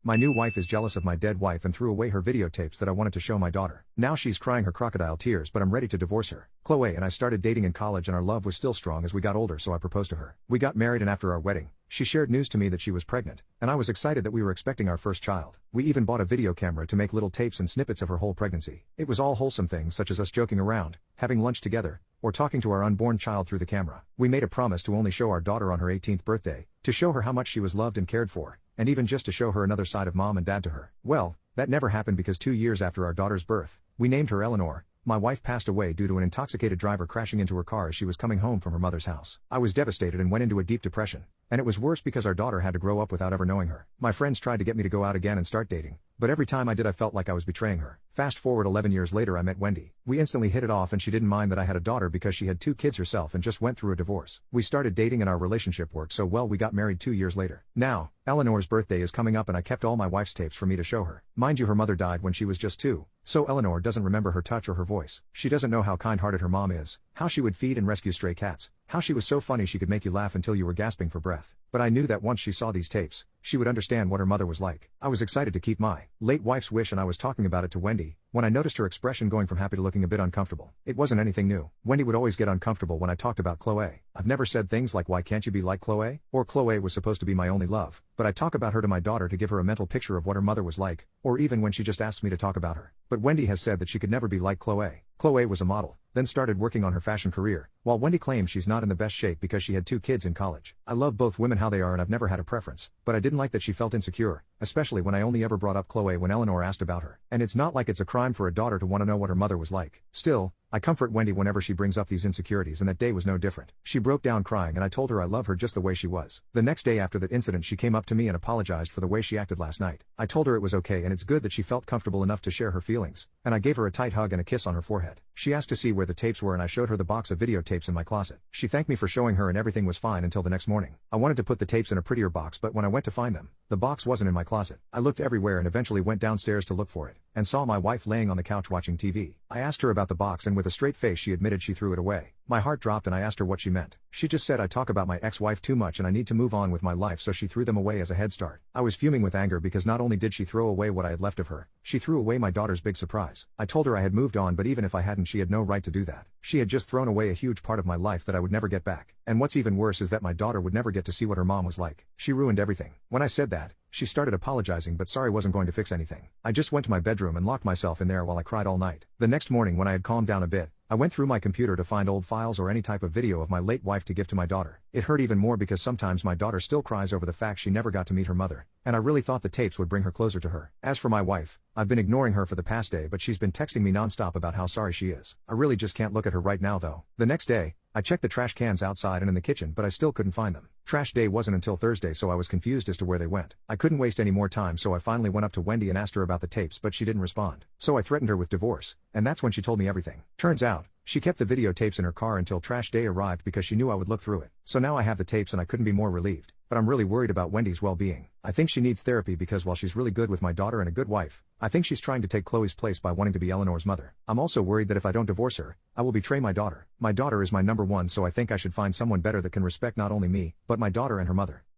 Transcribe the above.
My new wife is jealous of my dead wife and threw away her videotapes that I wanted to show my daughter. Now she's crying her crocodile tears, but I'm ready to divorce her. Chloe and I started dating in college and our love was still strong as we got older, so I proposed to her. We got married and after our wedding, she shared news to me that she was pregnant, and I was excited that we were expecting our first child. We even bought a video camera to make little tapes and snippets of her whole pregnancy. It was all wholesome things such as us joking around, having lunch together, or talking to our unborn child through the camera. We made a promise to only show our daughter on her 18th birthday, to show her how much she was loved and cared for, and even just to show her another side of mom and dad to her. Well, that never happened because 2 years after our daughter's birth, we named her Eleanor. My wife passed away due to an intoxicated driver crashing into her car as she was coming home from her mother's house. I was devastated and went into a deep depression. And it was worse because our daughter had to grow up without ever knowing her. My friends tried to get me to go out again and start dating, but every time I did I felt like I was betraying her. Fast forward 11 years later, I met Wendy. We instantly hit it off and she didn't mind that I had a daughter because she had 2 kids herself and just went through a divorce. We started dating and our relationship worked so well we got married 2 years later. Now, Eleanor's birthday is coming up and I kept all my wife's tapes for me to show her. Mind you, her mother died when she was just 2. So Eleanor doesn't remember her touch or her voice. She doesn't know how kind-hearted her mom is, how she would feed and rescue stray cats, how she was so funny she could make you laugh until you were gasping for breath. But I knew that once she saw these tapes, she would understand what her mother was like. I was excited to keep my late wife's wish and I was talking about it to Wendy, when I noticed her expression going from happy to looking a bit uncomfortable. It wasn't anything new. Wendy would always get uncomfortable when I talked about Chloe. I've never said things like, "Why can't you be like Chloe?" or "Chloe was supposed to be my only love," but I talk about her to my daughter to give her a mental picture of what her mother was like, or even when she just asks me to talk about her. But Wendy has said that she could never be like Chloe. Chloe was a model, then started working on her fashion career, while Wendy claims she's not in the best shape because she had 2 kids in college. I love both women how they are and I've never had a preference, but I didn't like that she felt insecure, especially when I only ever brought up Chloe when Eleanor asked about her. And it's not like it's a crime for a daughter to want to know what her mother was like. Still, I comfort Wendy whenever she brings up these insecurities, and that day was no different. She broke down crying and I told her I love her just the way she was. The next day after that incident she came up to me and apologized for the way she acted last night. I told her it was okay and it's good that she felt comfortable enough to share her feelings, and I gave her a tight hug and a kiss on her forehead. She asked to see where the tapes were and I showed her the box of videotapes in my closet. She thanked me for showing her and everything was fine until the next morning. I wanted to put the tapes in a prettier box, but when I went to find them, the box wasn't in my closet. I looked everywhere and eventually went downstairs to look for it, and saw my wife laying on the couch watching TV. I asked her about the box and with a straight face she admitted she threw it away. My heart dropped and I asked her what she meant. She just said I talk about my ex-wife too much and I need to move on with my life, so she threw them away as a head start. I was fuming with anger because not only did she throw away what I had left of her, she threw away my daughter's big surprise. I told her I had moved on, but even if I hadn't, she had no right to do that. She had just thrown away a huge part of my life that I would never get back. And what's even worse is that my daughter would never get to see what her mom was like. She ruined everything. When I said that, she started apologizing, but sorry wasn't going to fix anything. I just went to my bedroom and locked myself in there while I cried all night. The next morning when I had calmed down a bit, I went through my computer to find old files or any type of video of my late wife to give to my daughter. It hurt even more because sometimes my daughter still cries over the fact she never got to meet her mother, and I really thought the tapes would bring her closer to her. As for my wife, I've been ignoring her for the past day, but she's been texting me nonstop about how sorry she is. I really just can't look at her right now though. The next day, I checked the trash cans outside and in the kitchen, but I still couldn't find them. Trash day wasn't until Thursday, so I was confused as to where they went. I couldn't waste any more time, so I finally went up to Wendy and asked her about the tapes, but she didn't respond. So I threatened her with divorce, and that's when she told me everything. Turns out, she kept the videotapes in her car until trash day arrived because she knew I would look through it. So now I have the tapes and I couldn't be more relieved. But I'm really worried about Wendy's well-being. I think she needs therapy because while she's really good with my daughter and a good wife, I think she's trying to take Chloe's place by wanting to be Eleanor's mother. I'm also worried that if I don't divorce her, I will betray my daughter. My daughter is my number one, so I think I should find someone better that can respect not only me, but my daughter and her mother.